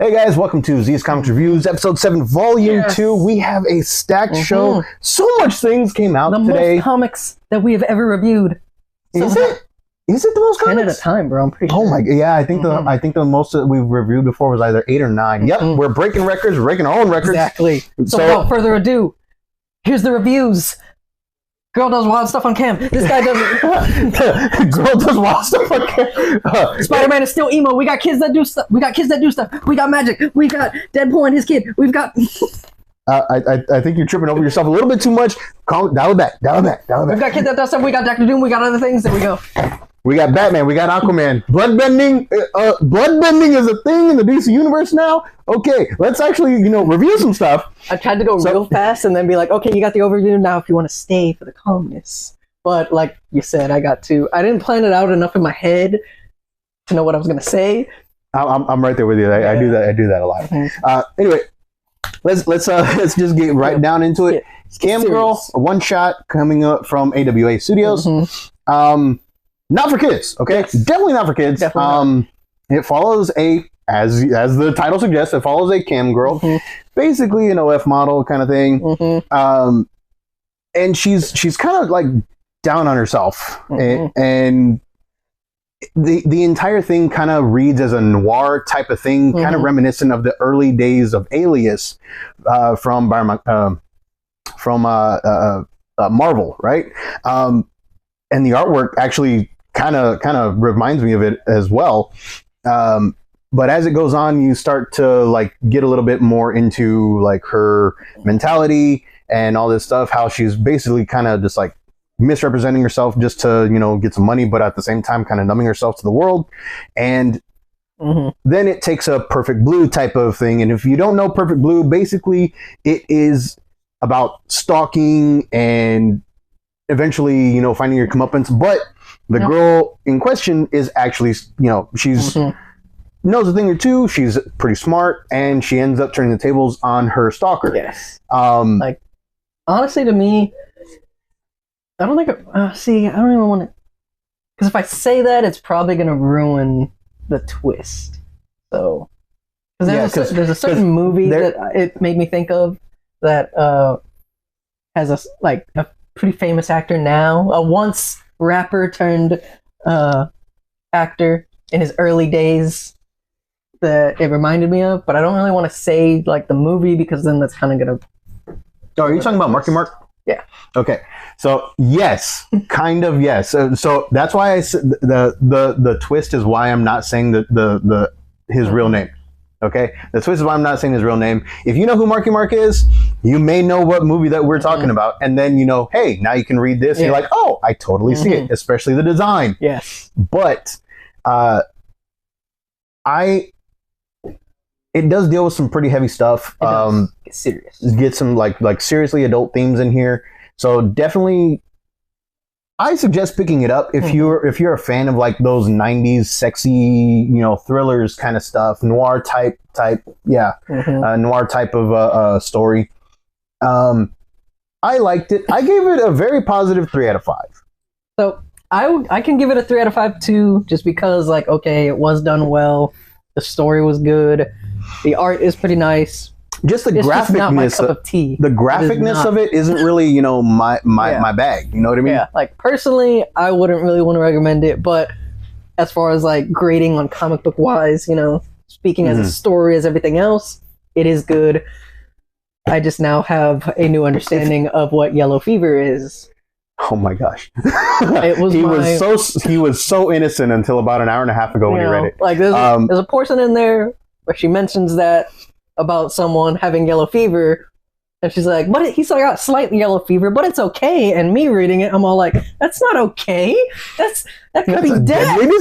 Hey guys, welcome to Z's Comics Reviews, Episode 7, Volume 2. We have a stacked show. So much things came out today. The most comics that we have ever reviewed. Is it? Is it the most comics? 10 at a time, bro. I'm pretty sure. Oh my god, yeah, I think the most that we've reviewed before was either 8 or 9. Yep, we're breaking records, breaking our own records. Exactly. So without further ado, here's the reviews. Girl does wild stuff on cam. This guy doesn't. Girl does wild stuff on cam. Spider-Man is still emo. We got kids that do stuff. We got stuff. We got magic. We got Deadpool and his kid. We've got. I think you're tripping over yourself a little bit too much. Dial it back. We've got kids that do stuff. We got Dr. Doom. We got other things. There we go. We got Batman. We got Aquaman. Bloodbending. Bloodbending is a thing in the DC universe now. Okay, let's actually, review some stuff. I tried to go real fast and then be like, okay, you got the overview now if you want to stay for the calmness. But like you said, I didn't plan it out enough in my head to know what I was going to say. I'm right there with you. I do that. I do that a lot. Anyway, let's just get right down into it. Cam Girl, a one shot coming up from AWA Studios. Not for kids, okay? Yes. Definitely not for kids. It follows as the title suggests, it follows a cam girl, basically an OF model kind of thing. And she's kind of like down on herself, and the entire thing kind of reads as a noir type of thing, kind of reminiscent of the early days of Alias from Marvel, right? And the artwork actually kind of reminds me of it as well. But as it goes on, you start to like get a little bit more into like her mentality and all this stuff, how she's basically kind of just like misrepresenting herself just to, get some money, but at the same time kind of numbing herself to the world. And then it takes a Perfect Blue type of thing. And if you don't know Perfect Blue, basically it is about stalking and eventually, finding your comeuppance. But the girl in question is actually, she's knows a thing or two. She's pretty smart, and she ends up turning the tables on her stalker. Yes. Like, honestly, to me, I don't think. I don't even want to. Because if I say that, it's probably going to ruin the twist. So, because there's a certain movie that it made me think of that has a pretty famous actor now, a once rapper turned actor in his early days that it reminded me of, but I don't really want to say like the movie because then that's kind of gonna. Oh, are you talking about Marky Mark? Yeah. Okay. So yes, kind of yes. So that's why I said the twist is why I'm not saying his real name. Okay, the twist is why I'm not saying his real name. If you know who Marky Mark is, you may know what movie that we're talking about, and then hey, now you can read this. And you're like, oh, I totally see it, especially the design. Yes, but it does deal with some pretty heavy stuff. Get serious. Get some like seriously adult themes in here. So definitely, I suggest picking it up if you're a fan of like those 90s sexy, thrillers kind of stuff, noir type, noir type of story. I liked it. I gave it a very positive 3 out of 5. So I can give it a 3 out of 5 too, just because okay, it was done well, the story was good, the art is pretty nice. Just the graphicness, just not my cup of tea. The graphicness of it isn't really, my bag. You know what I mean? Yeah. Like personally, I wouldn't really want to recommend it, but as far as like grading on comic book wise, speaking as a story as everything else, it is good. I just now have a new understanding of what yellow fever is. Oh my gosh! He was so innocent until about an hour and a half ago when he read it. Like there's a portion in there where she mentions that about someone having yellow fever, and she's like, but he's got slight yellow fever, but it's okay. And me reading it, I'm all like, that's not okay. That could be death. That could be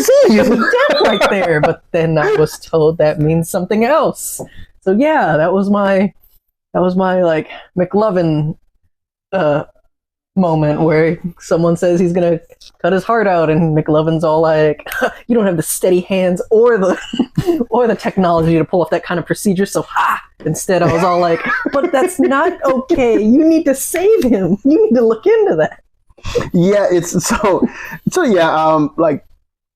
death right there. But then I was told that means something else. So yeah, that was my like McLovin moment where someone says he's gonna cut his heart out, and McLovin's all like, you don't have the steady hands or the technology to pull off that kind of procedure, so instead I was all like, but that's not okay, you need to save him, you need to look into that. Yeah, it's so yeah, like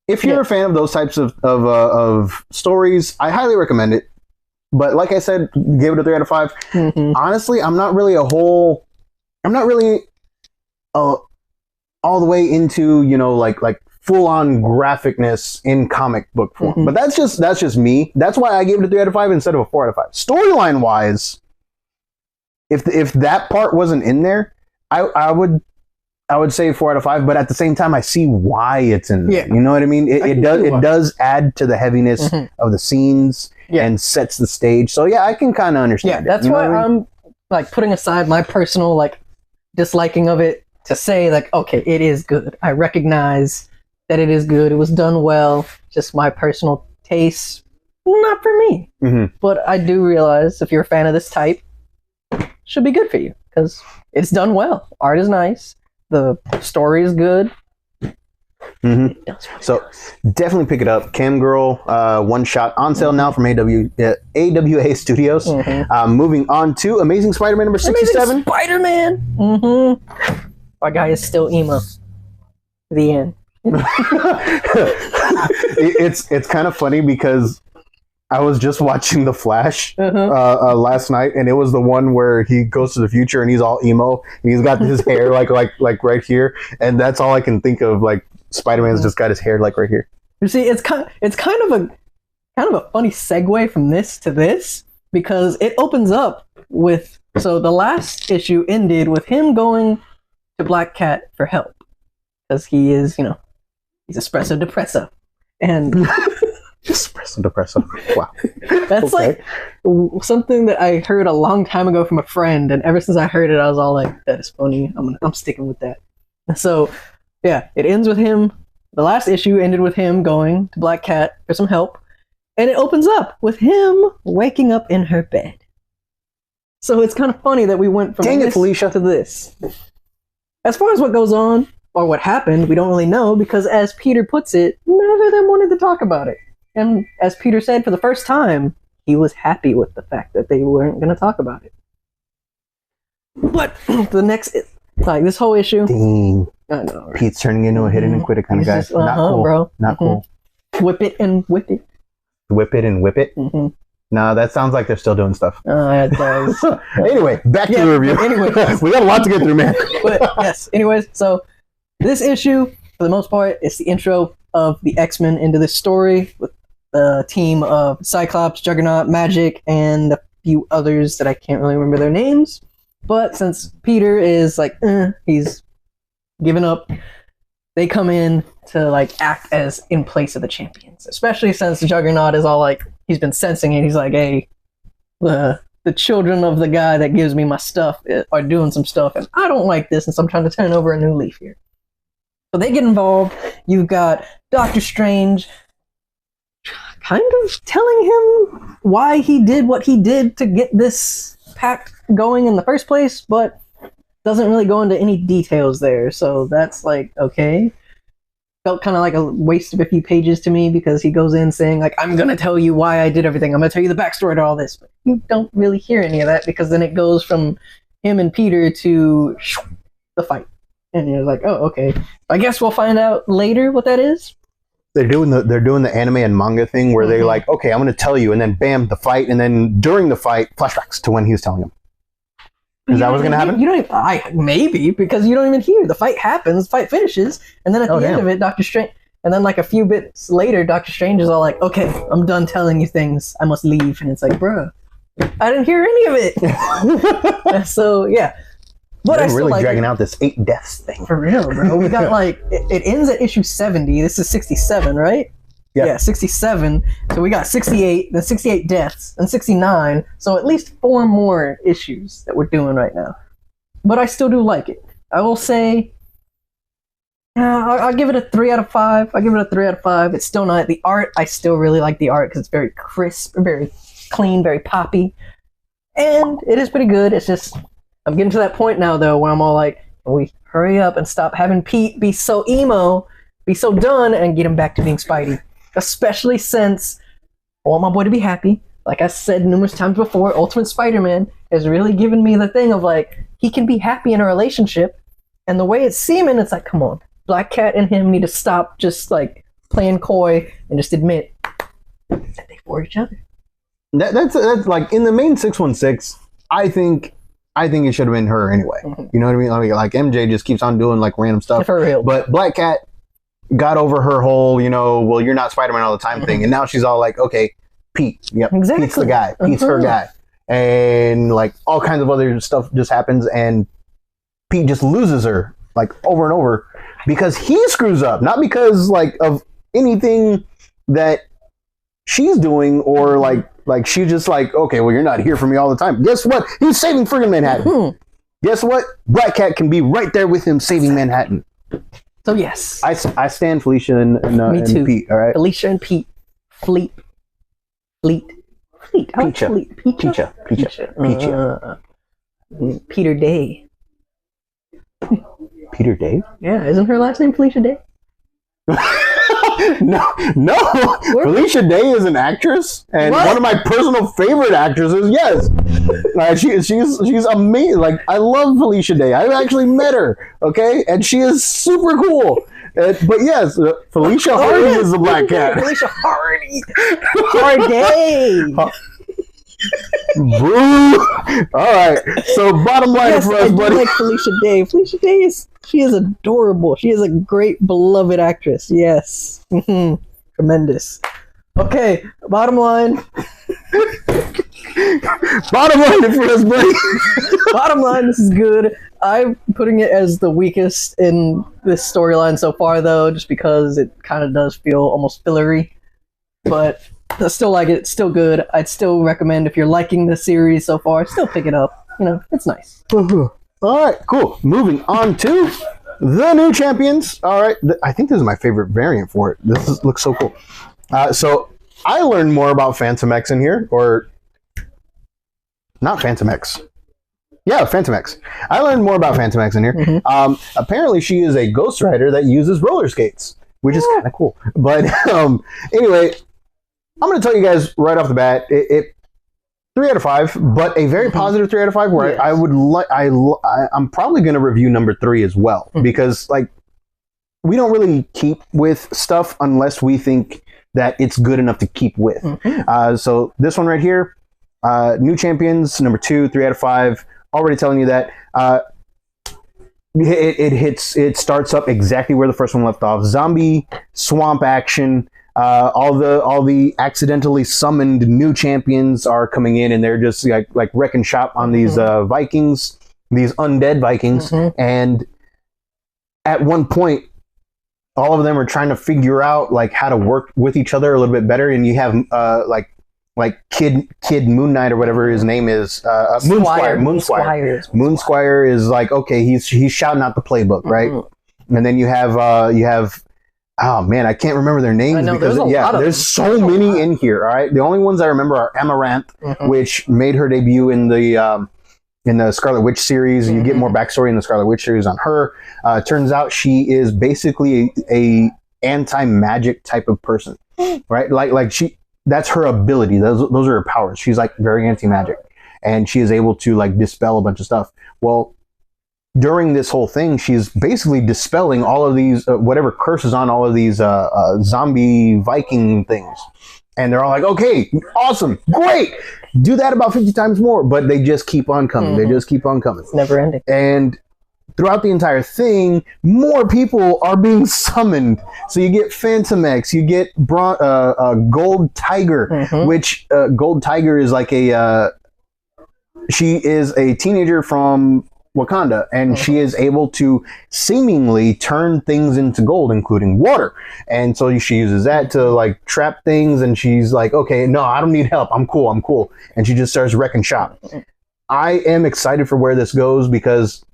if you're a fan of those types of stories, I highly recommend it. But like I said, gave it a 3 out of 5. Mhm. Honestly, I'm not really all the way into, like full on graphicness in comic book form. Mhm. But that's just me. That's why I gave it a 3 out of 5 instead of a 4 out of 5. Storyline wise, if that part wasn't in there, I would say 4 out of 5. But at the same time, I see why it's in there. Yeah. You know what I mean? I It can does see it why. does add to the heaviness Mhm. of the scenes Yeah. and sets the stage. So yeah, I can kind of Yeah, understand. that's it, you know why what I mean? I'm like putting aside my personal like disliking of it to say like, okay, it is good. I recognize that it is good. It was done well. Just my personal taste, not for me. Mhm. But I do realize if you're a fan of this type, should be good for you because it's done well. Art is nice. The story is good. Mhm. It does what it So does. definitely pick it up. Cam Girl, one shot on sale now from AWA Studios. Mhm. Moving on to Amazing Spider-Man number 67. Amazing Spider-Man. Mm-hmm. Our guy is still emo. The end. It's kind of funny because I was just watching The Flash Uh-huh. last night, and it was the one where he goes to the future and he's all emo and he's got his hair like right here, and that's all I can think of. Like Spider-Man's just got his hair like right here. You see, it's kind of a funny segue from this to this because it opens up with so the last issue ended with him going to Black Cat for help because he is he's espresso depresso and Espresso depresso. Wow. that's Okay. like something that I heard a long time ago from a friend, and ever since I heard it, I was all like, "That is funny. I'm sticking with that." So, yeah, it ends with him. The last issue ended with him going to Black Cat for some help, and it opens up with him waking up in her bed. So it's kind of funny that we went from Dang it, this Felicia. to this. As far as what goes on or what happened, we don't really know because, as Peter puts it, none of them wanted to talk about it. And as Peter said, for the first time, he was happy with the fact that they weren't going to talk about it. But the next, like this whole issue, Dang. I know, right? Pete's turning into a hit it and quit it kind of He's guy. just, Not cool, bro. Not cool. Whip it and whip it. Whip it and whip it. Mm-hmm. No, that sounds like they're still doing stuff. It does. Anyway, back to Yeah, the review. but anyway. We got a lot to get through, man. But yes, anyways, so this issue, for the most part, is the intro of the X-Men into this story with the team of Cyclops, Juggernaut, Magic, and a few others that I can't really remember their names. But since Peter is like, he's given up, they come in to like act as in place of the champions. Especially since Juggernaut is all like, he's been sensing it. He's like, hey, the children of the guy that gives me my stuff are doing some stuff, and I don't like this, and so I'm trying to turn over a new leaf here. So they get involved. You've got Doctor Strange kind of telling him why he did what he did to get this pact going in the first place, but doesn't really go into any details there. So that's like, okay. Felt kind of like a waste of a few pages to me because he goes in saying like, I'm going to tell you why I did everything. I'm going to tell you the backstory to all this. But you don't really hear any of that because then it goes from him and Peter to the fight. And you're like, oh, okay. I guess we'll find out later what that is. They're doing the anime and manga thing where they're like, okay, I'm going to tell you, and then bam, the fight, and then during the fight, flashbacks to when he was telling him. Is that what's going to happen? You don't even, maybe, because you don't even hear. The fight happens, fight finishes, and then at the end of it, Doctor Strange, and then like a few bits later, Doctor Strange is all like, okay, I'm done telling you things. I must leave. And it's like, bruh, I didn't hear any of it. So, yeah. But They're I still really like dragging it. out this 8 deaths thing. For real, bro. We got like, it ends at issue 70. This is 67, right? Yeah. 67. So we got 68, then 68 deaths, and 69. So at least 4 more issues that we're doing right now. But I still do like it. I will say, I'll give it a 3 out of 5. I'll give it a 3 out of 5. It's still not the art. I still really like the art because it's very crisp, very clean, very poppy. And it is pretty good. It's just, I'm getting to that point now, though, where I'm all like, can we hurry up and stop having Pete be so emo, be so done, and get him back to being Spidey? Especially since I want my boy to be happy. Like I said numerous times before, Ultimate Spider-Man has really given me the thing of like, he can be happy in a relationship. And the way it's seeming, it's like, come on. Black Cat and him need to stop just like playing coy and just admit that they for each other. That's like in the main 616. I think it should have been her anyway. You know what I mean? Like MJ just keeps on doing like random stuff. For real. But Black Cat got over her whole, well, you're not Spider-Man all the time thing, and now she's all like, okay, Pete. Yep, exactly. Pete's the guy. Pete's her guy, and like all kinds of other stuff just happens, and Pete just loses her like over and over because he screws up, not because like of anything that she's doing or like she's just like, okay, well, you're not here for me all the time. Guess what? He's saving friggin' Manhattan. Guess what? Black Cat can be right there with him saving Manhattan. So yes, I stand Felicia and Pete. All right, Felicia and Pete. Fleet. Peacha. Peter Day. Peter Day? Yeah, isn't her last name Felicia Day? No. Felicia Day is an actress, and one of my personal favorite actresses. Yes, she's amazing. Like, I love Felicia Day. I've actually met her. Okay, and she is super cool. But yes, Felicia Hardy is the Black Cat. Felicia Hardy. Hardy. Boo! All right. So bottom line for us, buddy. I like Felicia Day. Felicia Day she is adorable. She is a great beloved actress. Yes. Tremendous. Okay. Bottom line. Bottom line for us, buddy. Bottom line. This is good. I'm putting it as the weakest in this storyline so far, though, just because it kind of does feel almost fillery. But I still like it. It's still good. I'd still recommend, if you're liking the series so far, still pick it up. It's nice. All right, cool. Moving on to the new champions. All right, I think this is my favorite variant for it. Looks so cool. So I learned more about Phantom X in here, or not Phantom X. Yeah, Phantom X. I learned more about Phantom X in here. Apparently, she is a Ghost Rider that uses roller skates, which is kind of cool. But anyway, I'm going to tell you guys right off the bat, it 3 out of 5, but a very positive 3 out of 5. Where yes. I'm probably going to review number 3 as well, because like we don't really keep with stuff unless we think that it's good enough to keep with. So this one right here, new champions, number 2, 3 out of 5. Already telling you that. It starts up exactly where the first one left off. Zombie swamp action. All the accidentally summoned new champions are coming in, and they're just like wrecking shop on these Vikings, these undead Vikings. And at one point, all of them are trying to figure out like how to work with each other a little bit better. And you have like Kid Moon Knight or whatever his name is, Moon Squire is like, okay, he's shouting out the playbook, right? And then you have oh man, I can't remember their names because there's so many in here. All right, the only ones I remember are Amaranth, which made her debut in the Scarlet Witch series. You get more backstory in the Scarlet Witch series on her. Turns out she is basically a anti-magic type of person, right? Like that's her ability. Those are her powers. She's like very anti-magic, and she is able to like dispel a bunch of stuff. Well, during this whole thing, she's basically dispelling all of these whatever curses on all of these zombie Viking things, and they're all like, "Okay, awesome, great, do that about 50 times more." But they just keep on coming. They just keep on coming. It's never ending. And throughout the entire thing, more people are being summoned. So you get Phantom X, you get Gold Tiger, which Gold Tiger is like she is a teenager from Wakanda, and she is able to seemingly turn things into gold, including water. And so she uses that to like trap things, and she's like, okay, no, I don't need help. I'm cool. And she just starts wrecking shop. I am excited for where this goes because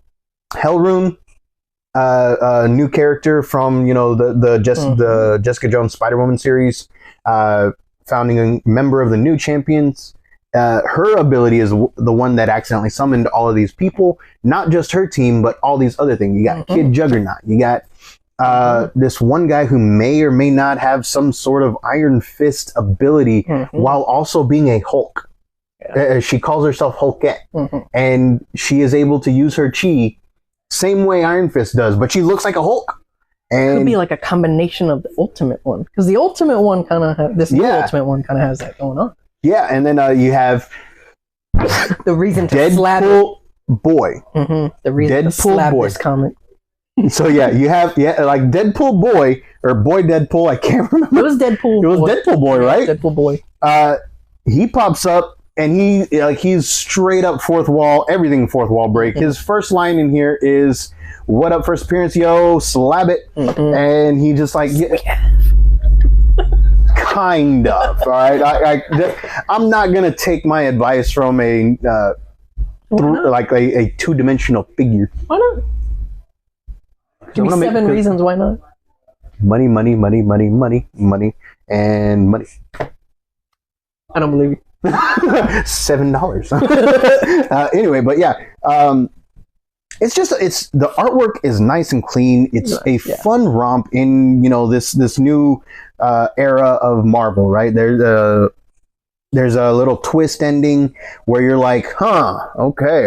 Hellrune, a new character from the Jessica Jones Spider-Woman series, founding a member of the new champions. Her ability is the one that accidentally summoned all of these people, not just her team, but all these other things. You got Kid Juggernaut. You got this one guy who may or may not have some sort of Iron Fist ability while also being a Hulk. She calls herself Hulkette, and she is able to use her chi same way Iron Fist does, but she looks like a Hulk. And it could be like a combination of the Ultimate one, because the Ultimate one kind of Ultimate one kind of has that going on. Yeah, and then you have The reason to slap it. Deadpool Boy. The reason to Deadpool slap Boy. this comment. So yeah, you have like Deadpool Boy or Boy Deadpool. I can't remember. It was Deadpool. It was Deadpool Boy, right? Deadpool Boy. He pops up and he's straight up fourth wall, everything fourth wall break. His first line in here is, "What up, first appearance, yo, slab it," and he just like. Kind of. All right. I'm not gonna take my advice from a two-dimensional figure. Why not? Give me 7 reasons why not. Money, money, money, money, money, money, and money. I don't believe you. $7. Anyway, but yeah, it's the artwork is nice and clean. It's a fun romp in this new era of Marvel, right? There's a little twist ending where you're like, okay.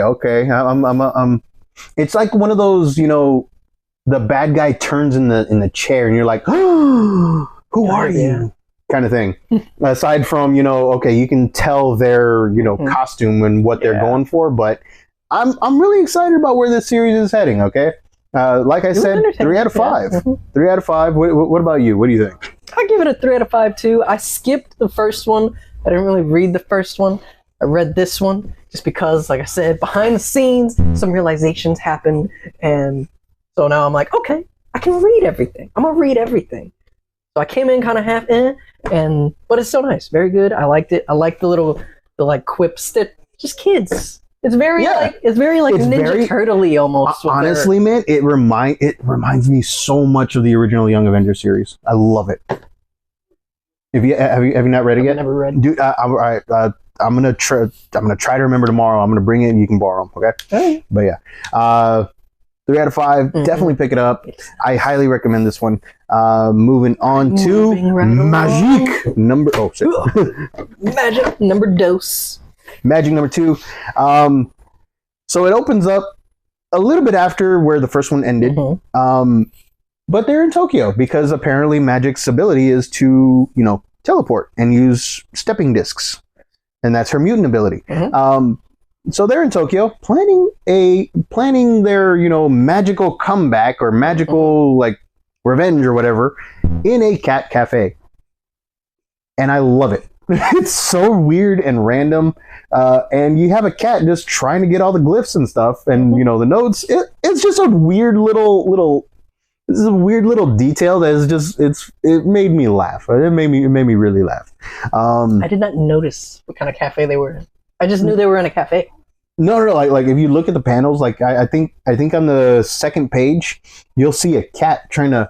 It's like one of those, the bad guy turns in the chair and you're like, who are you? Kind of thing. Aside from, okay, you can tell their, costume and what they're going for, but I'm really excited about where this series is heading. Okay, like I said, 3 out of 5. 3 out of 5. What about you? What do you think? I give it a 3 out of 5 too. I skipped the first one. I didn't really read the first one. I read this one just because, like I said, behind the scenes, some realizations happened, and so now I'm like, okay, I can read everything. I'm gonna read everything. So I came in kind of half in, but it's so nice, very good. I liked it. I like the quips that just kids. It's very like Ninja Turtle-y almost. Honestly, man, it reminds me so much of the original Young Avengers series. I love it. Have you not read it yet? I've never read. Dude, I'm gonna try to remember tomorrow. I'm gonna bring it and you can borrow them. Okay. Hey. But yeah, 3 out of 5. Definitely pick it up. I highly recommend this one. Moving on to Magic number. Oh shit. Magic number dose. Magic number 2. So it opens up a little bit after where the first one ended. But they're in Tokyo because apparently Magic's ability is to, teleport and use stepping discs. And that's her mutant ability. So they're in Tokyo planning their, magical comeback or magical revenge or whatever in a cat cafe. And I love it. It's so weird and random. And you have a cat just trying to get all the glyphs and stuff and the notes. It's just a weird little this is a weird little detail that is just it made me laugh. It made me really laugh. I did not notice what kind of cafe they were in. I just knew they were in a cafe. No, like if you look at the panels, I think on the second page you'll see a cat trying to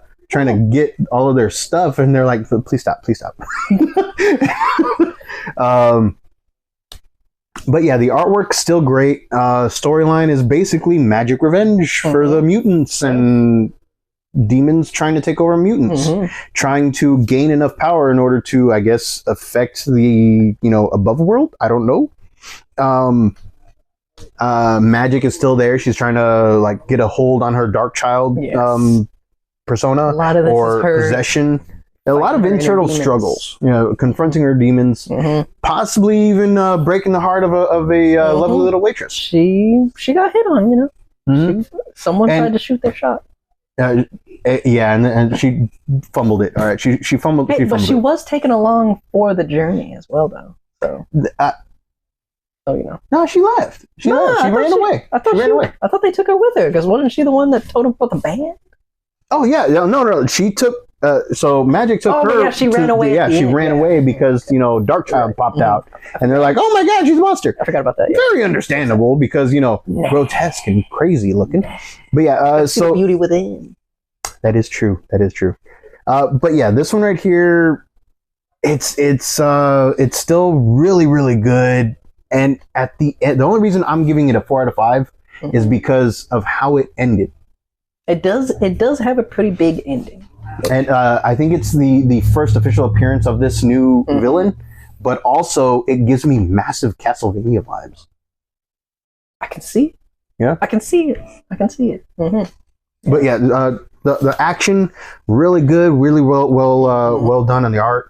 get all of their stuff, and they're like, please stop. But yeah, the artwork's still great. Storyline is basically magic revenge for the mutants and demons trying to take over mutants, trying to gain enough power in order to, I guess, affect the above world. I don't know. Magic is still there. She's trying to get a hold on her dark child persona or possession. A lot of internal struggles, confronting her demons, possibly even breaking the heart of a lovely little waitress. She got hit on, someone tried to shoot their shot. And she fumbled it. All right, she fumbled. Hey, but she was taken along for the journey as well, though. So, no, she left. She left. She ran away. I thought they took her with her because wasn't she the one that told him about the band? Oh yeah, no. She took. So Magic took her. Yeah, she ran away. Yeah, she ran away because Darkchild popped out, and they're like, "Oh my God, she's a monster." I forgot about that. Yeah. Very understandable because grotesque and crazy looking. But yeah, so the beauty within. That is true. But yeah, this one right here, it's still really, really good. And at the end, the only reason I'm giving it a 4 out of 5 is because of how it ended. It does have a pretty big ending. And I think it's the first official appearance of this new villain, but also it gives me massive Castlevania vibes. I can see. Yeah, I can see it. But yeah, the action really good, really well done on the art.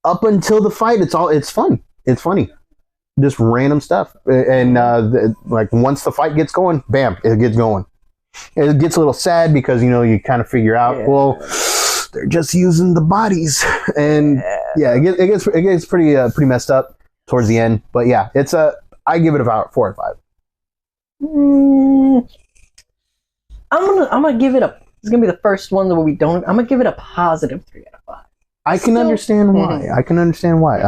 up until the fight, it's fun. It's funny. Just random stuff. And like once the fight gets going, bam, it gets going. It gets a little sad because, you know, you kind of figure out, well, they're just using the bodies. And yeah, it gets pretty messed up towards the end. But yeah, I give it about 4 out of 5. I'm gonna give it it's gonna be the first one where I'm gonna give it a positive 3 out of 5. I can understand why. I can understand why.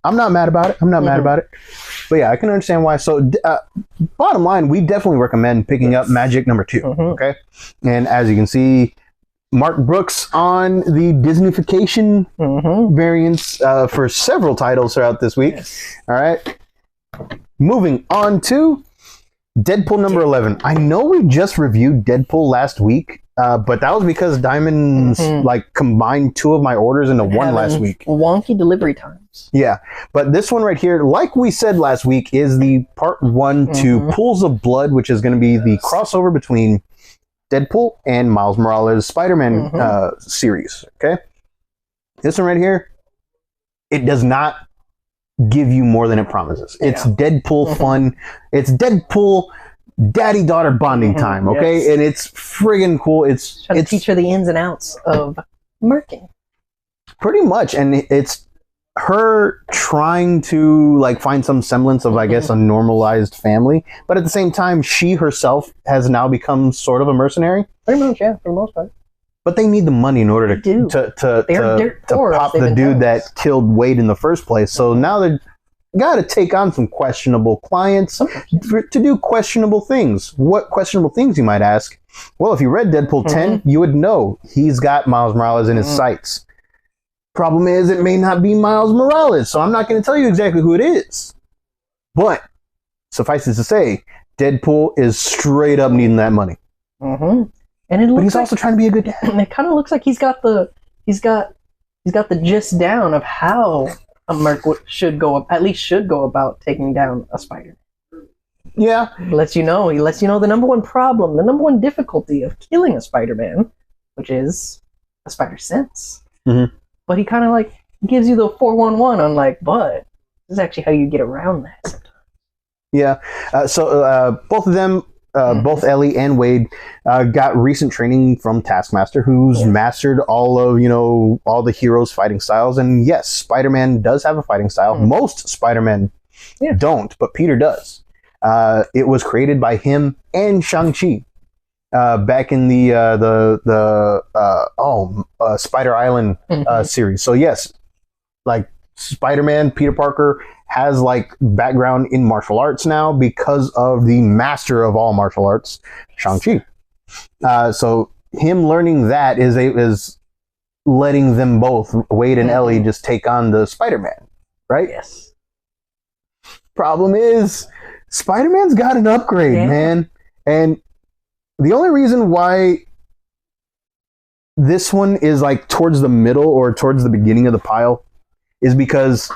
I'm not mad about it. I'm not mad about it. But yeah, I can understand why. So, bottom line, we definitely recommend picking up Magic number 2. Okay, and as you can see, Mark Brooks on the Disneyfication variants for several titles throughout this week. All right, moving on to Deadpool number 11. I know we just reviewed Deadpool last week. But that was because Diamonds like combined 2 of my orders into one last week. Wonky delivery times. Yeah, but this one right here, like we said last week, is the part 1 to Pools of Blood, which is going to be the crossover between Deadpool and Miles Morales' Spider-Man series. Okay, this one right here, it does not give you more than it promises. It's Deadpool fun. It's Deadpool daddy-daughter bonding time, okay? And it's friggin' cool. It's trying to teach her the ins and outs of merking. Pretty much, and it's her trying to like find some semblance of, I guess, a normalized family, but at the same time, she herself has now become sort of a mercenary. Pretty much, yeah, for the most part. But they need the money in order to pop the dude that killed Wade in the first place. So now they're got to take on some questionable clients to do questionable things. What questionable things, you might ask? Well, if you read Deadpool 10, you would know he's got Miles Morales in his sights. Problem is, it may not be Miles Morales, so I'm not going to tell you exactly who it is. But suffice it to say, Deadpool is straight up needing that money. And it looks but he's also trying to be a good dad. It kind of looks like he's got the gist down of how a merc should go about taking down a spider. Yeah. He lets you know the number one problem, the number one difficulty of killing a Spider-Man, which is a spider sense. But he kind of like gives you the 411 on like, but this is actually how you get around that sometimes. Yeah. So both of them, both Ellie and Wade, got recent training from Taskmaster, who's mastered all the heroes' fighting styles. And yes, Spider-Man does have a fighting style. Most Spider-Men don't, but Peter does. It was created by him and Shang-Chi back in the Spider Island series. So yes, like Spider-Man, Peter Parker has like background in martial arts now because of the master of all martial arts, Shang-Chi. So him learning that is letting them both, Wade and Ellie, just take on the Spider-Man, right? Yes. Problem is, Spider-Man's got an upgrade, man. And the only reason why this one is like towards the middle or towards the beginning of the pile is because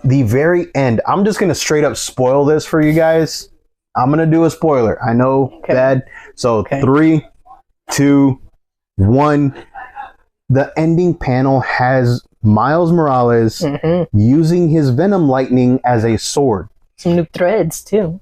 the very end, I'm just going to straight up spoil this for you guys. I'm going to do a spoiler. I know, bad. So 3, 2, 1. The ending panel has Miles Morales using his Venom Lightning as a sword. Some new threads, too.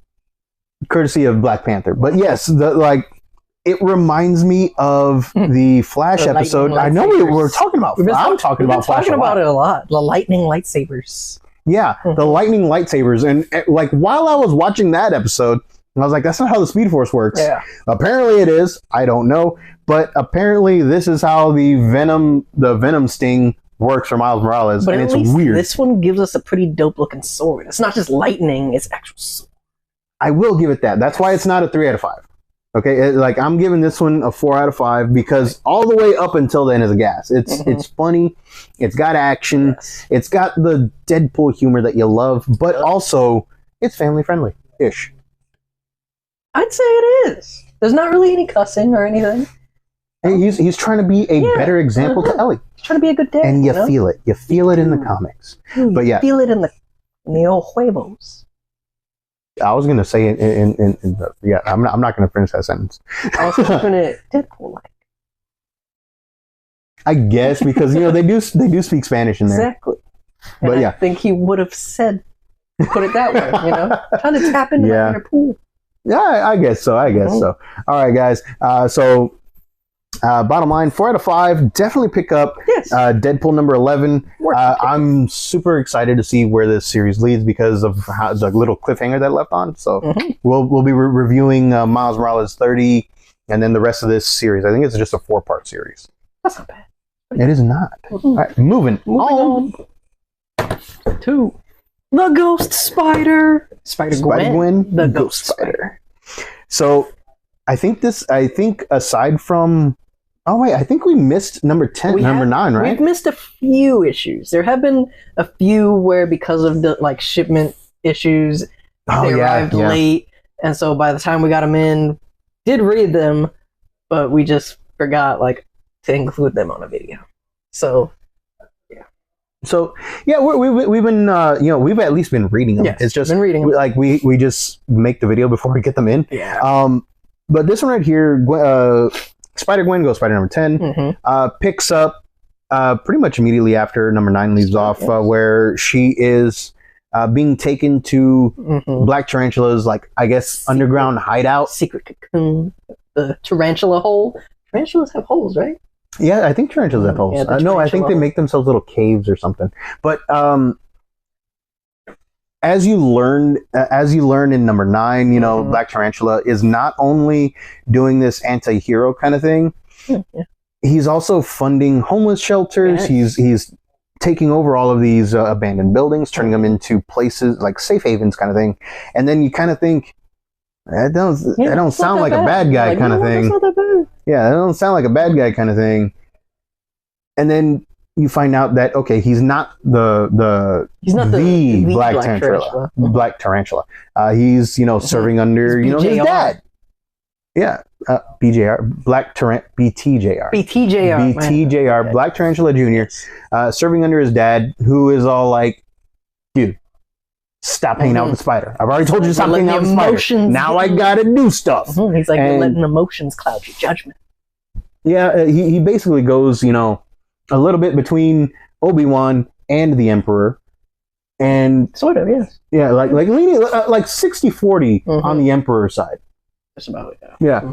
Courtesy of Black Panther. But yes, it reminds me of the Flash episode. I know we were talking about Flash. I'm talking about Flash. Talking about it a lot. The lightning lightsabers. Yeah, the lightning lightsabers. And like while I was watching that episode, I was like, that's not how the Speed Force works. Yeah. Apparently it is. I don't know. But apparently this is how the Venom sting works for Miles Morales. But and it's weird. This one gives us a pretty dope looking sword. It's not just lightning, it's actual sword. I will give it that. That's why it's not a 3 out of 5. Okay, like I'm giving this one a 4 out of 5 because all the way up until then is a gas. It's funny, it's got action, it's got the Deadpool humor that you love, but also it's family friendly ish. I'd say it is. There's not really any cussing or anything. Hey, he's trying to be a better example to Ellie. He's trying to be a good dad, and you feel it. You feel it in the comics. But yeah, feel it in the old huevos. I was gonna say in the, I'm not gonna finish that sentence. I was hoping it Deadpool like. I guess because they do speak Spanish in there. Exactly. And But I yeah, think he would have said, put it that way, trying to tap into Yeah. my inner pool. yeah, I guess so. So. All right, guys. Bottom line, 4 out of 5. Definitely pick up Yes. Deadpool number 11. Worth it. I'm super excited to see where this series leads because of how the little cliffhanger that left on. So we'll be reviewing Miles Morales 30 and then the rest of this series. I think it's just a 4-part series. That's not bad. It is not. All right, moving on. To the Ghost Spider. Spider-Gwen, The Ghost Spider. So I think aside from... Oh, wait, I think we missed number 10, number 9, right? We've missed a few issues. There have been a few where because of the shipment issues, they arrived late. And so by the time we got them in, did read them, but we just forgot to include them on a video. So we've been we've at least been reading them. Yes, it's just been reading them. We just make the video before we get them in. Yeah. But this one right here, Spider-Gwen, Ghost Spider number 10, picks up pretty much immediately after number 9 leaves off, where she is being taken to Black Tarantula's I guess underground hideout, secret cocoon, the tarantula hole. Tarantulas have holes, right? Yeah, I think tarantulas have holes. Yeah, No, I think they make themselves little caves or something. But as you learn in number 9, Black Tarantula is not only doing this anti-hero kind of thing. He's also funding homeless shelters. Yes. He's taking over all of these abandoned buildings, turning them into places like safe havens kind of thing. And then you kind of think, that don't sound like a bad guy kind of thing. That's not that bad. Yeah, that don't sound like a bad guy kind of thing. And then you find out that he's not the Black Tarantula. Black Tarantula. He's serving under his dad. Yeah, BJR, BTJR. BTJR. Black Tarantula Jr. Serving under his dad, who is all like, dude, stop hanging out with the spider. I've already told you to stop hanging out with the spider. Now I gotta do stuff. He's like, you're letting emotions cloud your judgment. Yeah, he basically goes, a little bit between Obi-Wan and the Emperor. And sort of, yes. Yeah, leaning 60-40 on the Emperor side. That's about it. Yeah.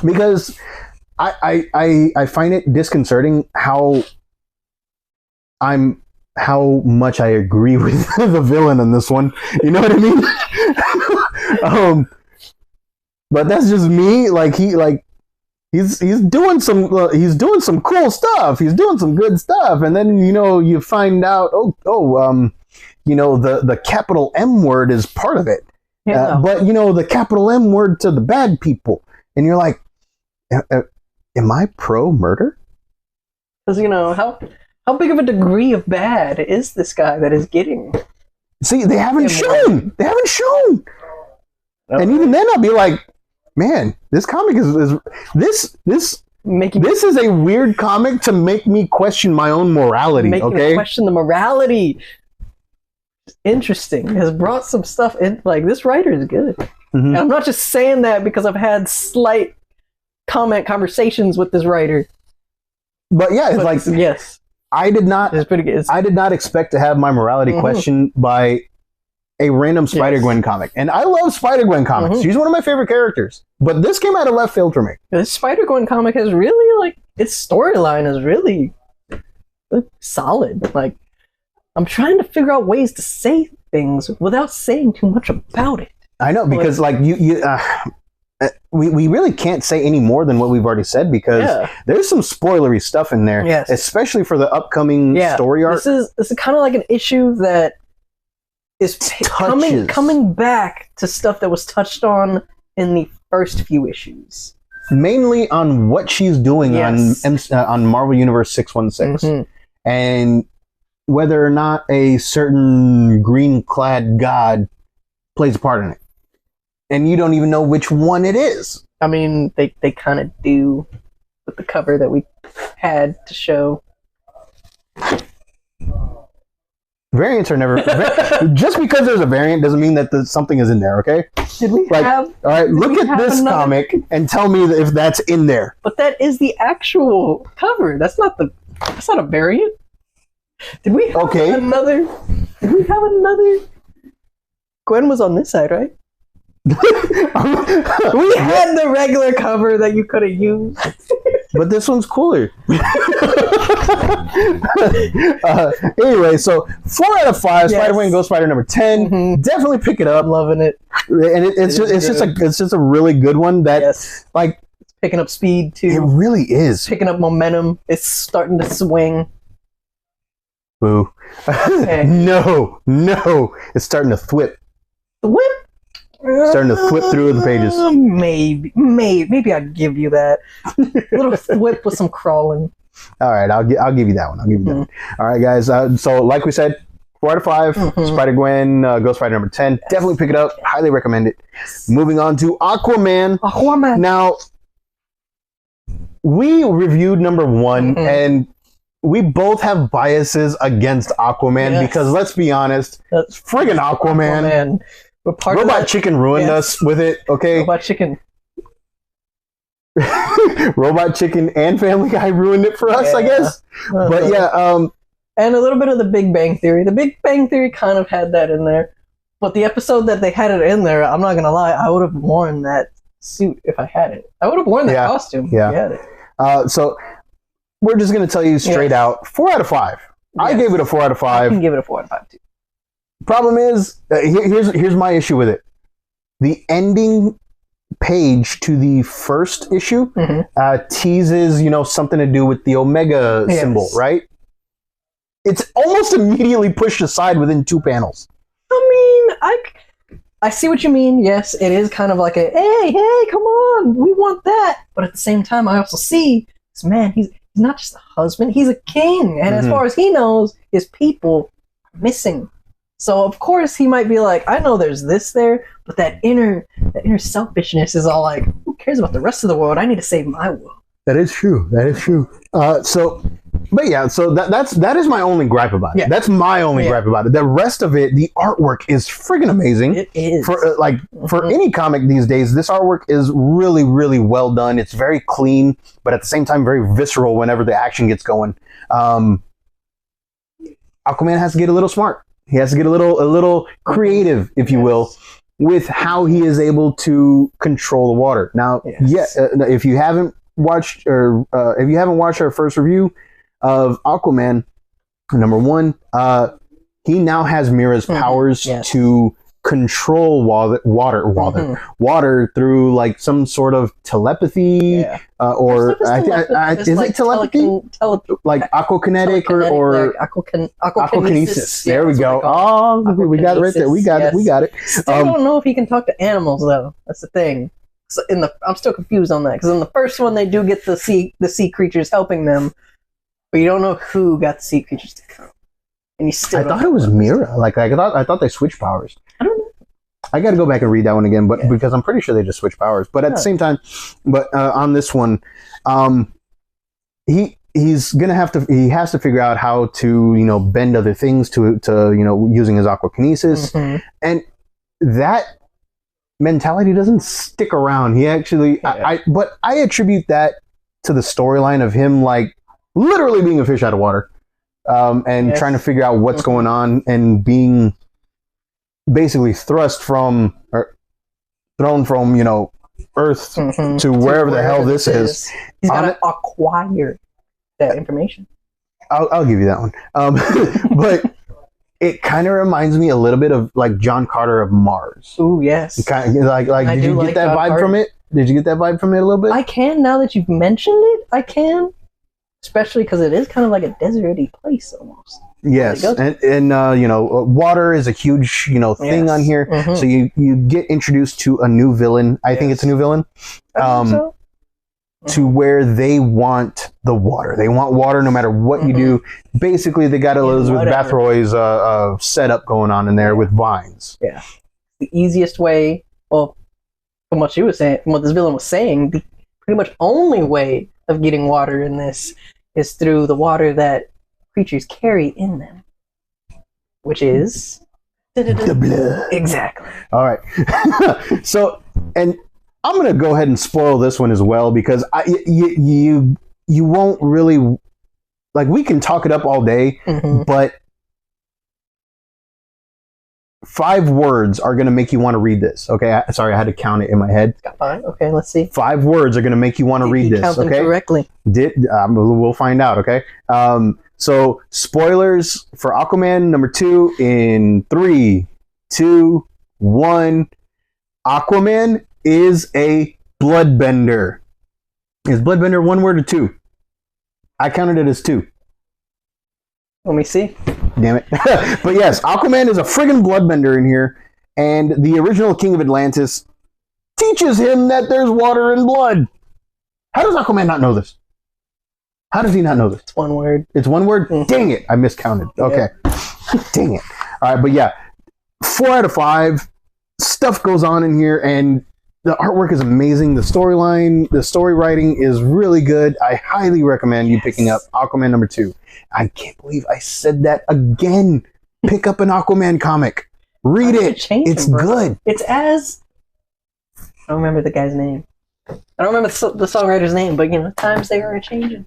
Because I find it disconcerting how much I agree with the villain in this one. You know what I mean? But that's just me. He's doing some cool stuff. He's doing some good stuff, and then you find out the capital M word is part of it. Yeah. But the capital M word to the bad people, and you're like, am I pro murder? Because how big of a degree of bad is this guy that is getting? See, they haven't shown. They haven't shown. And even then, I'll be like, man, this comic is this is a weird comic to make me question my own morality. Make me question the morality. Interesting. Has brought some stuff in. This writer is good. And I'm not just saying that because I've had slight conversations with this writer. But yeah, it's yes. I did not. It's pretty good. I did not expect to have my morality questioned by a random Spider-Gwen comic, and I love Spider-Gwen comics. She's one of my favorite characters. But this came out of left field for me. This Spider-Gwen comic has really its storyline is really solid. I'm trying to figure out ways to say things without saying too much about it. I know because we really can't say any more than what we've already said because there's some spoilery stuff in there, especially for the upcoming story arc. This is kind of like an issue that is coming back to stuff that was touched on in the first few issues, mainly on what she's doing on Marvel Universe 616, and whether or not a certain green-clad god plays a part in it. And you don't even know which one it is. I mean, they kind of do with the cover that we had to show. Variants are never... just because there's a variant doesn't mean that something is in there, okay? Did we have... All right, look at this comic and tell me if that's in there. But that is the actual cover. That's not the That's not a variant. Did we have Okay. another? Did we have another? Gwen was on this side, right? We had the regular cover that you could have used. But this one's cooler. Anyway, so 4 out of 5. Yes. Spider-Man Ghost Spider number 10. Mhm. Definitely pick it up. I'm loving it. And it's just a really good one that Yes. like It's picking up speed it too. really is. Picking up momentum. It's starting to swing. Boo. Okay. No. It's starting to thwip. Whip. Starting to thwip through the pages. Maybe I'd give you that. A little whip with some crawling. All right, I'll give you that one. I'll give you that one. All right, guys. So like we said, 4 out of 5. Spider-Gwen, Ghost Spider number 10. Definitely pick it up. Highly recommend it. Moving on to Aquaman. Now, we reviewed number 1, and we both have biases against Aquaman because let's be honest, That's friggin' Aquaman. But part Robot of that, Chicken ruined us with it, okay? Robot Chicken. Robot Chicken and Family Guy ruined it for us, I guess. But yeah, and a little bit of the Big Bang Theory. The Big Bang Theory kind of had that in there. But the episode that they had it in there, I'm not going to lie, I would have worn that suit if I had it. I would have worn that costume if I had it. So we're just going to tell you straight out, 4 out of 5. I gave it a 4 out of 5. I can give it a 4 out of 5 too. Problem is, here's my issue with it. The ending page to the first issue teases, something to do with the Omega symbol, right? It's almost immediately pushed aside within 2 panels. I mean, I see what you mean. Yes, it is kind of like a, hey, come on, we want that. But at the same time, I also see this man, he's not just a husband, he's a king. And as far as he knows, his people are missing. So of course he might be like, I know there's this there, but that inner selfishness is all like, who cares about the rest of the world? I need to save my world. That is true. So that is my only gripe about it. Yeah. That's my only gripe about it. The rest of it, the artwork is friggin' amazing. It is. For any comic these days, this artwork is really, really well done. It's very clean, but at the same time very visceral whenever the action gets going. Aquaman has to get a little smart. He has to get a little creative, if you will, with how he is able to control the water. Now, if you haven't watched our first review of Aquaman, number 1, he now has Mira's powers to control water through like some sort of telepathy or is it telepathy? Like aquakinetic or aquakinesis. There we go. Oh, we got it right there. We got it. Still don't know if he can talk to animals though. That's the thing. So I'm still confused on that because in the first one they do get the sea creatures helping them, but you don't know who got the sea creatures to come. And you still. I thought it was Mira. I thought they switched powers. I don't know. I got to go back and read that one again, but because I'm pretty sure they just switched powers. But at the same time, on this one, he has to figure out how to bend other things to using his aquakinesis, and that mentality doesn't stick around. He actually, but I attribute that to the storyline of him like literally being a fish out of water, and trying to figure out what's going on and being basically thrown from Earth to wherever the hell this is. He's got to acquire that information. I'll give you that one. But it kind of reminds me a little bit of like John Carter of Mars. Ooh, yes. Kind of, like did you get that vibe from it? Did you get that vibe from it a little bit? I can, now that you've mentioned it. I can, especially because it is kind of like a deserty place almost. Yes, and water is a huge thing on here. So you get introduced to a new villain. I think it's a new villain. To where they want the water. They want water no matter what you do. Basically, they got Elizabeth Bathroy's setup going on in there with vines. Yeah, the easiest way. Well, from what she was saying, from what this villain was saying, the pretty much only way of getting water in this is through the water that creatures carry in them, which is the blood. Exactly. All right. So, and I'm gonna go ahead and spoil this one as well because you won't really like we can talk it up all day, but 5 words are going to make you want to read this. Okay, sorry, I had to count it in my head. Fine. Okay, let's see. 5 words are going to make you want to read this. Count them okay, correctly. We'll find out. Okay. So spoilers for Aquaman number 2 in 3, 2, 1. Aquaman is a bloodbender. Is bloodbender 1 word or 2? I counted it as 2. Let me see. Damn it. But yes, Aquaman is a friggin' bloodbender in here, and the original King of Atlantis teaches him that there's water and blood. How does Aquaman not know this? How does he not know this? It's 1 word. It's 1 word? Dang it. I miscounted. Okay. Dang it. All right, but yeah, 4 out of 5. Stuff goes on in here, and the artwork is amazing. The storyline, the story writing is really good. I highly recommend you picking up Aquaman number 2. I can't believe I said that again. Pick up an Aquaman comic. Read it. It's good. It's as... I don't remember the guy's name. I don't remember the songwriter's name, but, you know, times they are changing.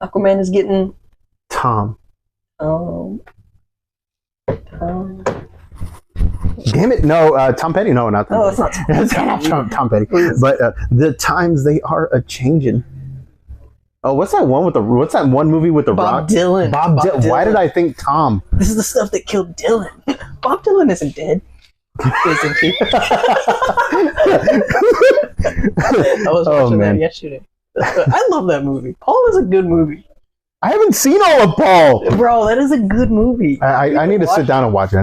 Aquaman is getting... Tom. Tom. Damn it! No, Tom Petty. No, not Tom. Oh, it's not Tom Petty. But the times they are a changing. Oh, what's that one movie with the Rock? Dylan. Bob Dylan. Why did I think Tom? This is the stuff that killed Dylan. Bob Dylan isn't dead. Isn't he? I was watching that yesterday. I love that movie. Paul is a good movie. I haven't seen all of Paul. Bro, that is a good movie. I need to sit down and watch it.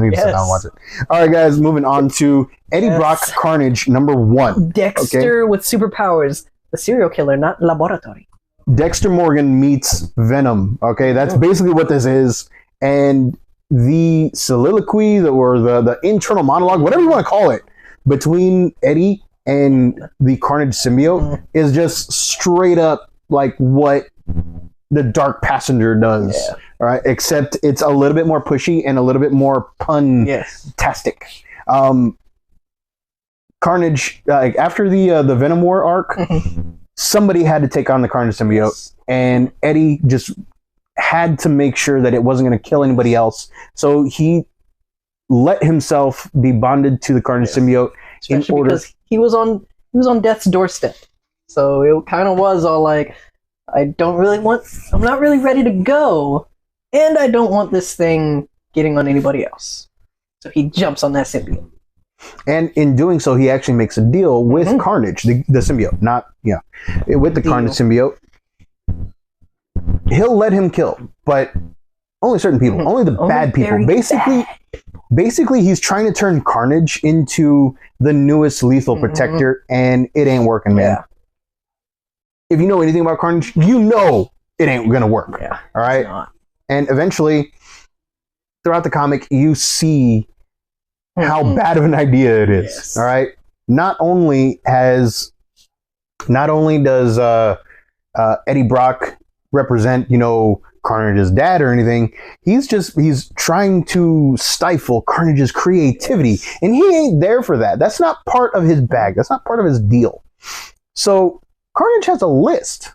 All right, guys, moving on to Eddie Brock Carnage number 1. Dexter with superpowers. The serial killer, not laboratory. Dexter Morgan meets Venom. Okay, that's basically what this is. And the soliloquy or the internal monologue, whatever you want to call it, between Eddie and the Carnage symbiote is just straight up like what the Dark Passenger does. Yeah. All right, except it's a little bit more pushy and a little bit more pun-tastic. Carnage, like after the Venom War arc, somebody had to take on the Carnage symbiote, and Eddie just had to make sure that it wasn't going to kill anybody else. So he let himself be bonded to the Carnage symbiote. Especially because he was on death's doorstep. So it kind of was all like, I'm not really ready to go, and I don't want this thing getting on anybody else. So he jumps on that symbiote. And in doing so, he actually makes a deal with Carnage, the symbiote, with the Carnage symbiote. He'll let him kill, but only certain people, only the bad people. Basically, he's trying to turn Carnage into the newest lethal protector, and it ain't working, man. Yeah. If you know anything about Carnage, you know it ain't gonna work. Yeah, all right. And eventually, throughout the comic, you see how bad of an idea it is. Yes. All right. Not only does Eddie Brock represent, Carnage's dad or anything, he's trying to stifle Carnage's creativity, and he ain't there for that. That's not part of his bag. That's not part of his deal. So Carnage has a list.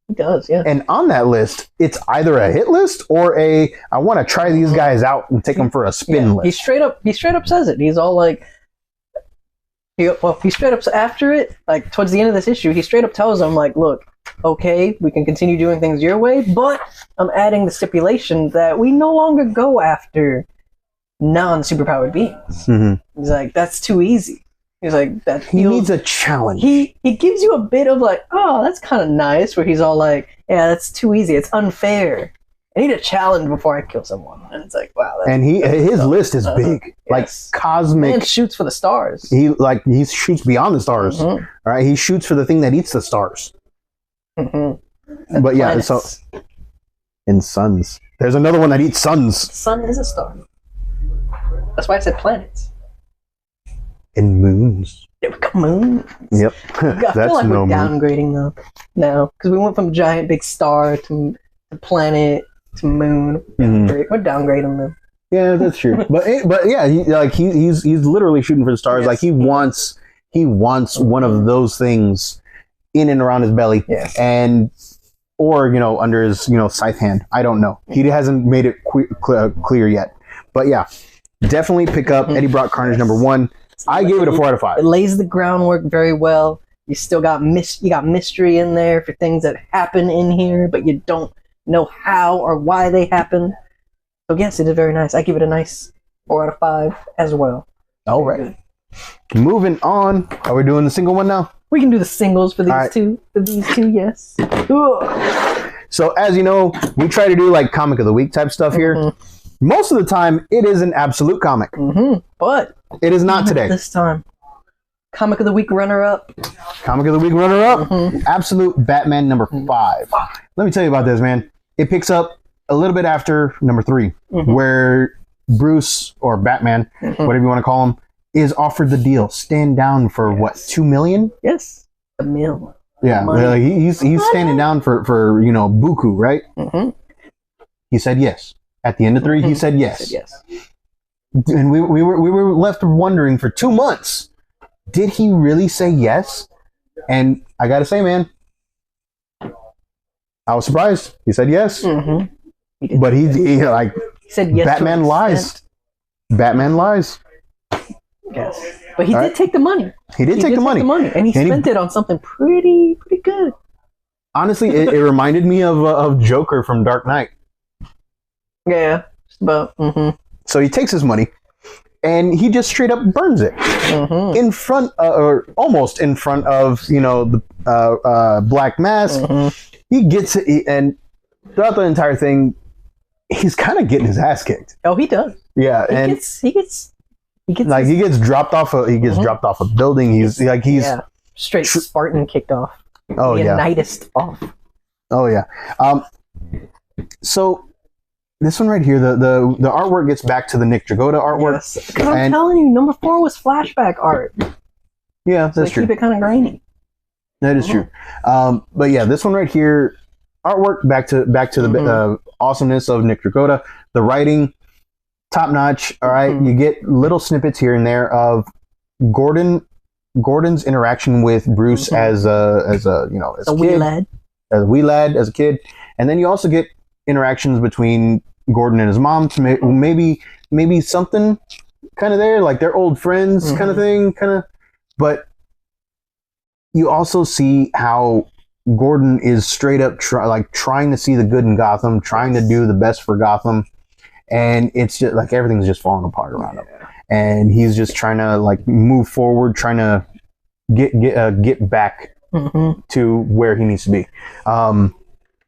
He does, yeah. And on that list, it's either a hit list or I want to try these guys out and take them for a spin list. He straight up says it. He's all like, he straight up after it, like towards the end of this issue, he straight up tells them like, look, okay, we can continue doing things your way, but I'm adding the stipulation that we no longer go after non-superpowered beings. He's like, that's too easy. He's like, he needs a challenge. He gives you a bit of like, oh, that's kind of nice, where he's all like, yeah, that's too easy. It's unfair. I need a challenge before I kill someone. And it's like, wow. His list is big, like cosmic. And shoots for the stars. He shoots beyond the stars. All right, he shoots for the thing that eats the stars. But yeah, so in suns, there's another one that eats suns. The sun is a star. That's why I said planets. And moons. Yeah, we got moons. Yep. I feel like we're downgrading though now, because we went from giant big star to planet to moon. We're downgrading them. Yeah, that's true. but yeah, he's literally shooting for the stars. Yes. Like he wants one of those things in and around his belly. Yes. And or under his scythe hand. I don't know. He hasn't made it clear yet. But yeah, definitely pick up Eddie Brock Carnage #1. I gave it a 4 out of 5. It lays the groundwork very well. You still got mystery in there for things that happen in here, but you don't know how or why they happen. So yes, it is very nice. I give it a nice 4 out of 5 as well. All right. Moving on. Are we doing the single one now? We can do the singles for these two. For these two, yes. Ugh. So as you know, we try to do like comic of the week type stuff here. Most of the time, it is an absolute comic. But it is not today. This time. Comic of the week runner-up. Comic of the week runner-up. Absolute Batman #5. Let me tell you about this, man. It picks up a little bit after #3, where Bruce, or Batman, whatever you want to call him, is offered the deal. Stand down for what, $2 million? Yes, $1 million. Yeah, he's standing down for buku, right? He said yes. At the end of 3, he said yes. And we were left wondering for 2 months, did he really say yes? And I gotta say, man, I was surprised. He said yes. But he said yes. Batman lies. Batman lies. Yes. But he did take the money. He did take the money. And he spent it on something pretty good. Honestly, it reminded me of Joker from Dark Knight. Yeah, just about. So he takes his money, and he just straight up burns it in front, or almost in front of the Black Mask. He gets it, and throughout the entire thing, he's kind of getting his ass kicked. Oh, he does. Yeah, he gets like he gets dropped off. He gets dropped off a building. He's straight Spartan kicked off. Oh Leonidist off. Oh yeah. So this one right here, the artwork gets back to the Nick Dragotta artwork. Yes. I'm telling you, #4 was flashback art. Yeah, that's true. Keep it kind of grainy. That is true. But yeah, this one right here, artwork back to the awesomeness of Nick Dragotta. The writing, top notch. All right, you get little snippets here and there of Gordon's interaction with Bruce as a wee lad, as a kid, and then you also get interactions between Gordon and his mom. Maybe something kind of there, like they're old friends, kind of thing, but you also see how Gordon is straight up trying to see the good in Gotham, trying to do the best for Gotham, and it's just like everything's just falling apart around him, and he's just trying to move forward, trying to get back to where he needs to be.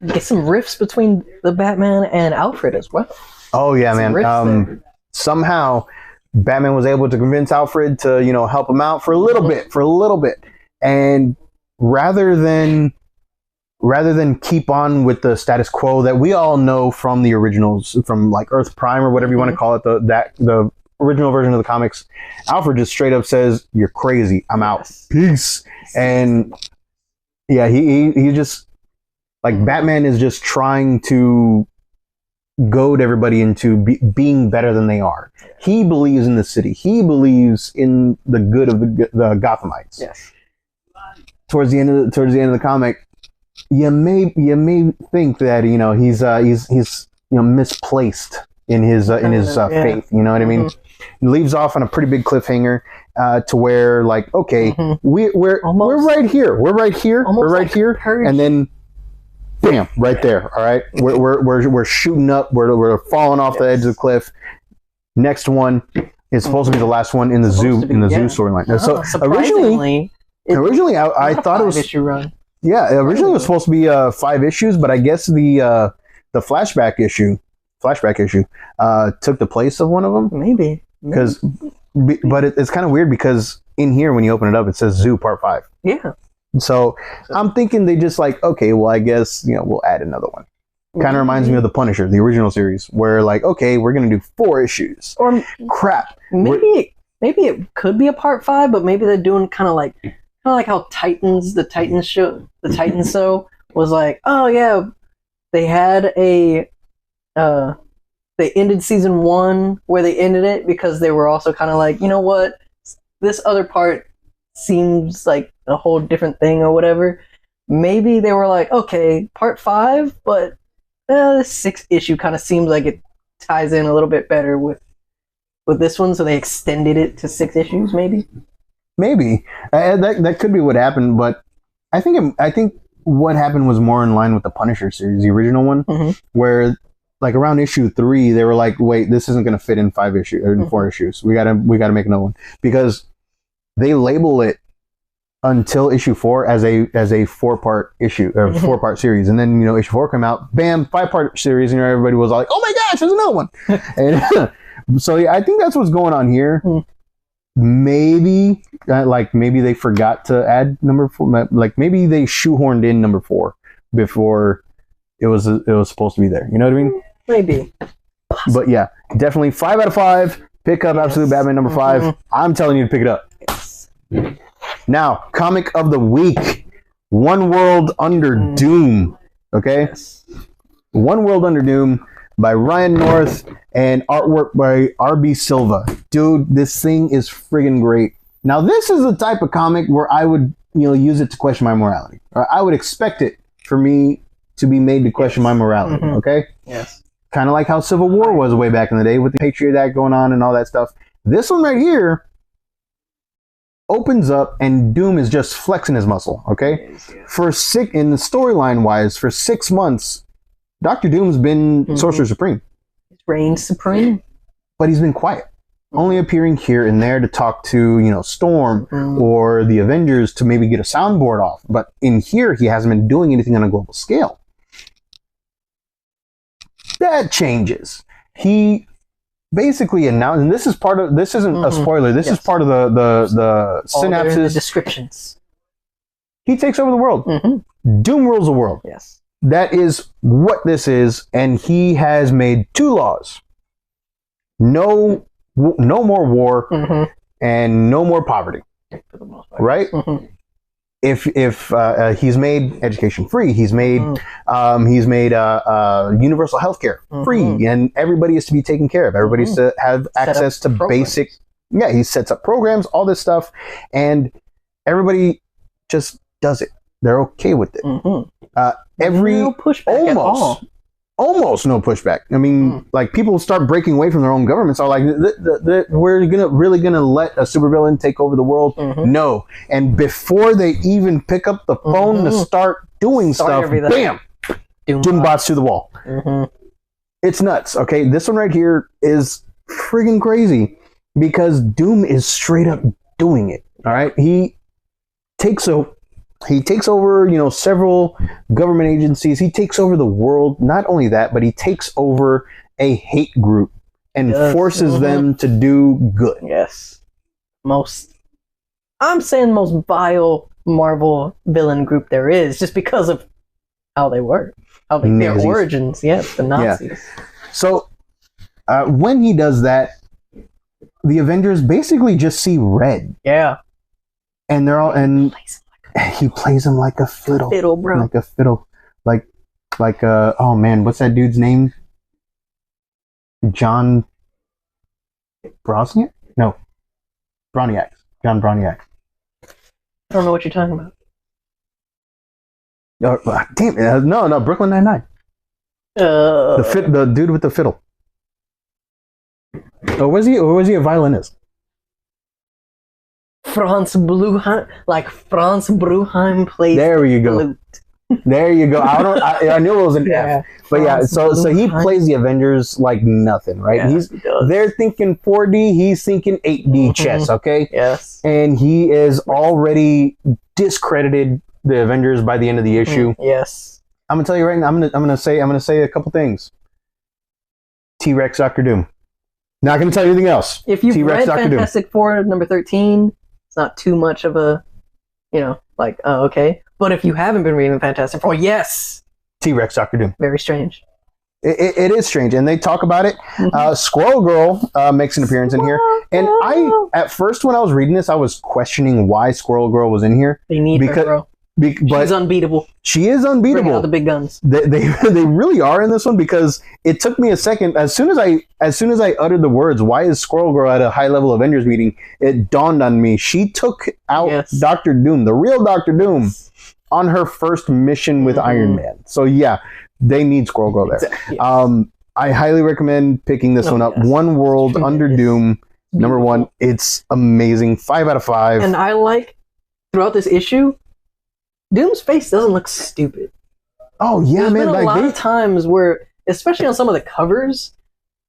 Get some riffs between the Batman and Alfred as well. Oh yeah, man. Somehow Batman was able to convince Alfred to help him out for a little bit, and rather than keep on with the status quo that we all know from the originals, from like Earth Prime or whatever you want to call it, the original version of the comics, Alfred just straight up says, "You're crazy. I'm out. Peace." And yeah, he just Batman is just trying to goad everybody into being better than they are. He believes in the city. He believes in the good of the Gothamites. Yes. Towards the end of the comic, you may think that he's misplaced in his faith. You know what I mean? He leaves off on a pretty big cliffhanger to where okay, we're right here. We're right here, and then bam, right there. All right, we're shooting up. We're falling off the edge of the cliff. Next one is supposed to be the last one in the zoo storyline. So originally, I thought it was issue run. Yeah, originally it was supposed to be 5 issues, but I guess the flashback issue took the place of one of them. Maybe. But it's kind of weird because in here when you open it up, it says Zoo Part 5. Yeah. So I'm thinking they just okay, well, I guess we'll add another one. Kind of reminds me of the Punisher, the original series, where okay, we're gonna do 4 issues. Or crap. Maybe it could be a Part 5, but maybe they're doing kind of like how the Titans show was oh yeah, they had they ended season 1 where they ended it because they were also kind of you know what, this other part seems like a whole different thing or whatever. maybe they were like, okay, part 5, but the 6th issue kind of seems like it ties in a little bit better with this one, so they extended it to 6 issues, maybe. Maybe that could be what happened, but I think what happened was more in line with the Punisher series, the original one, where like around issue 3, they were like, "Wait, this isn't going to fit in 5 issues or in 4 issues. We gotta make another one," because they label it until issue 4 as a 4-part issue or 4-part series, and then issue 4 came out, bam, 5-part series, and everybody was like, "Oh my gosh, there's another one!" And so yeah, I think that's what's going on here. Maybe maybe they forgot to add number 4. Like maybe they shoehorned in number 4 before it was supposed to be there. You know what I mean? Maybe. But yeah, definitely 5 out of 5. Pick up Absolute Batman number 5. I'm telling you to pick it up. Yes. Now, comic of the week: One World Under Doom. Okay, Yes. One World Under Doom by Ryan North and artwork by RB Silva. Dude, this thing is friggin' great. Now, this is the type of comic where I would, use it to question my morality. I would expect it for me to be made to question my morality, okay? Yes. Kind of like how Civil War was way back in the day with the Patriot Act going on and all that stuff. This one right here opens up and Doom is just flexing his muscle, okay? Yes. In the storyline wise, for 6 months, Dr. Doom's been Sorcerer Supreme. He's reigned supreme. But he's been quiet. Only appearing here and there to talk to, Storm or the Avengers to maybe get a soundboard off. But in here, he hasn't been doing anything on a global scale. That changes. He basically announced, and this isn't a spoiler, this is part of the synapses. The descriptions. He takes over the world. Doom rules the world. Yes. That is what this is, and he has made 2 laws. No more war and no more poverty. For the most part. Right? If he's made education free, he's made universal health care free, and everybody is to be taken care of. Everybody's to have access to basic. Yeah, he sets up programs, all this stuff, and everybody just does it. They're okay with it. No pushback at all. Almost no pushback. I mean, like people start breaking away from their own governments. Are like, we're really gonna let a supervillain take over the world? No. And before they even pick up the phone to start doing stuff, bam, Doom bots through the wall. It's nuts. Okay, this one right here is friggin' crazy because Doom is straight up doing it. All right, he takes over, several government agencies. He takes over the world. Not only that, but he takes over a hate group and forces them to do good. Yes. I'm saying the most vile Marvel villain group there is, just because of how they work. Their origins. Yes, the Nazis. Yeah. So, when he does that, the Avengers basically just see red. Yeah. And they're all... and he plays him like a fiddle. Fiddle, bro. Like a fiddle. Like oh man, what's that dude's name? John Brosniak? No. Broniak. John Broniak. I don't know what you're talking about. Damn it. No, Brooklyn Nine-Nine. The dude with the fiddle. Or was he a violinist? Franz Bruheim plays. There you go. Flute. There you go. I knew it was an F, but yeah. So he plays the Avengers like nothing, right? Yeah, they're thinking 4D, he's thinking 8D chess, okay? Yes. And he is already discredited the Avengers by the end of the issue. Yes. I'm gonna tell you right now. I'm gonna say a couple things. T-Rex, Dr. Doom. Not gonna tell you anything else. If you've T-Rex, read Dr. Fantastic Four number 13, it's not too much of a, okay. But if you haven't been reading Fantastic Four, yes. T-Rex, Dr. Doom. Very strange. It is strange, and they talk about it. Squirrel Girl makes an appearance in here, and at first when I was reading this, I was questioning why Squirrel Girl was in here. They need her, bro. But she's unbeatable. She is unbeatable. Bring out the big guns. They really are in this one, because it took me a second. As soon as I uttered the words, "Why is Squirrel Girl at a high level Avengers meeting?" It dawned on me. She took out Dr. Doom, the real Dr. Doom, on her first mission with Iron Man. So yeah, they need Squirrel Girl there. Yes. I highly recommend picking this one up. Yes. One World Under Doom, number 1. It's amazing. 5 out of 5. And I like, throughout this issue, Doom's face doesn't look stupid. Oh yeah, There's man! been a Like lot of times where, especially on some of the covers,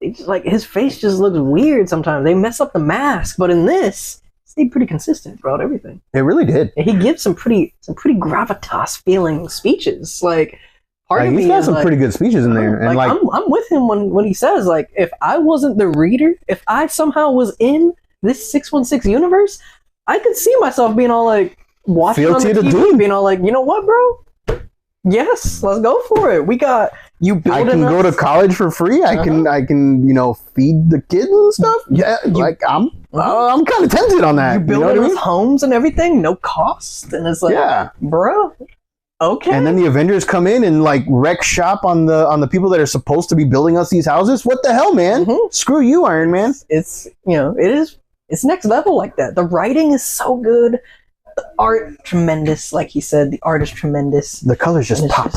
it's like his face just looks weird sometimes. They mess up the mask, but in this, it stayed pretty consistent throughout everything. it really did. And he gives some pretty gravitas feeling speeches. Like, part of me he's got is some like, pretty good speeches in there, and like I'm with him when he says, like, if I wasn't the reader, if I somehow was in this 616 universe, I could see myself being all like watching on the TV, being all like, you know what, bro? Yes, let's go for it. We got you building. I can go to college for free. I can feed the kids and stuff. Yeah, like I'm kind of tempted on that. You building us homes and everything, no cost, and it's like, bro, okay. And then the Avengers come in and like wreck shop on the people that are supposed to be building us these houses. What the hell, man? Screw you, Iron Man. It's it's next level like that. The writing is so good. The art tremendous, like he said. The art is tremendous. The colors just pop.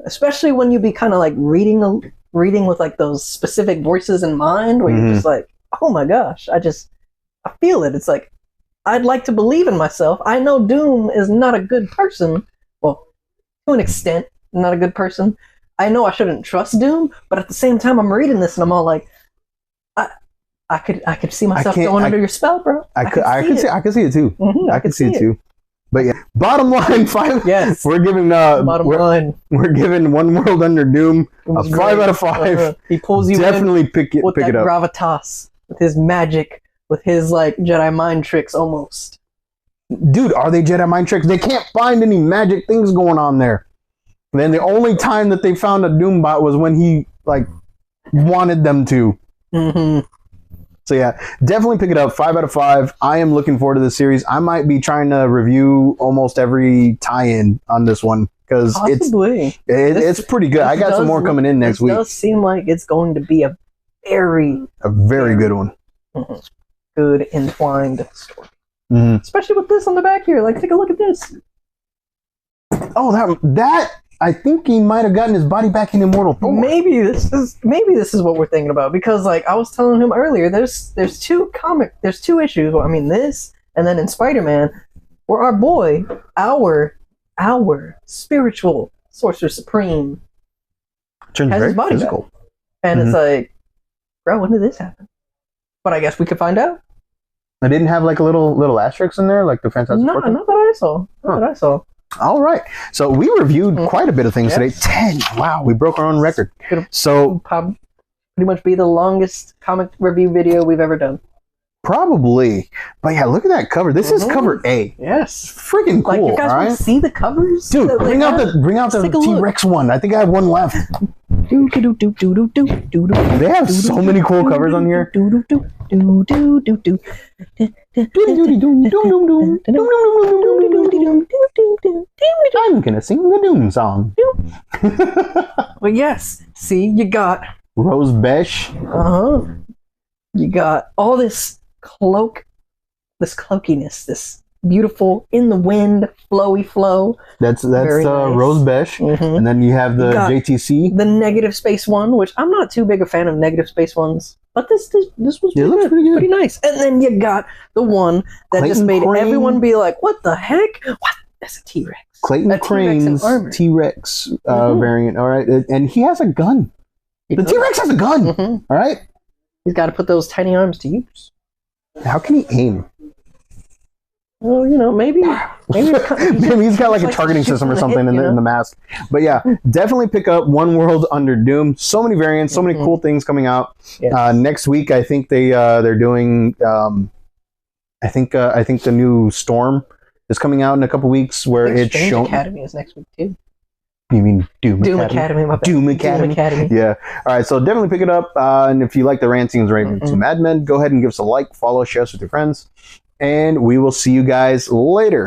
Especially when you be kind of like reading with like those specific voices in mind, where you're just like, oh my gosh, I feel it. It's like, I'd like to believe in myself. I know Doom is not a good person. Well, to an extent, not a good person. I know I shouldn't trust Doom, but at the same time, I'm reading this and I'm all like, I could see myself going under your spell, bro. I could see it too. I could see it too. But yeah, bottom line, 5. Yes, we're giving we're giving One World Under Doom a 5 out of 5. He pulls you definitely pick it up. Gravitas, with his magic, with his like Jedi mind tricks, almost. Dude, are they Jedi mind tricks? They can't find any magic things going on there. And then the only time that they found a Doombot was when he like wanted them to. So yeah, definitely pick it up. 5 out of 5. I am looking forward to this series. I might be trying to review almost every tie-in on this one because it's pretty good. I got some more coming in next week. It does seem like it's going to be a very good one. Good entwined story. Especially with this on the back here. Like, take a look at this. Oh, that I think he might have gotten his body back in Immortal Thor. Maybe this is what we're thinking about, because like I was telling him earlier, there's two issues. Well, I mean this, and then in Spider-Man, where our boy, our spiritual Sorcerer Supreme, turns has his body physical. back. And it's like, bro, when did this happen? But I guess we could find out. I didn't have like a little asterisk in there, like the Fantastic Four? Not that I saw. Not that I saw. All right. So we reviewed quite a bit of things today. 10. Wow, we broke our own record. So pretty much be the longest comic review video we've ever done. Probably. But yeah, look at that cover. This is cover A. Yes. It's freaking cool. Like, you guys want to see the covers? Dude, bring out the T-Rex one. I think I have one left. They have so many cool covers on here. I'm gonna sing the Doom song. But yes, see, you got Rose Besh. You got all this cloakiness, this beautiful in the wind flowy flow. That's nice. Rose Besh, and then you have the JTC, the Negative Space one, which I'm not too big a fan of Negative Space ones, but this was pretty nice. And then you got the one that Clayton just made everyone be like, "What the heck? What? That's a T-Rex." Clayton Crane's T-Rex variant. All right, and he has a gun. The T-Rex has a gun. All right, he's got to put those tiny arms to use. How can he aim? Well, maybe maybe he's got like a targeting system or something in the mask. But yeah, definitely pick up One World Under Doom. So many variants, so many cool things coming out. Yes. Next week, I think they're doing. I think the new Storm is coming out in a couple weeks, where it's shown. Academy is next week too. You mean Doom Academy? My bad. Doom Academy. Yeah. All right. So definitely pick it up. And if you like the rantings or even to Mad Men, go ahead and give us a like, follow, share us with your friends. And we will see you guys later.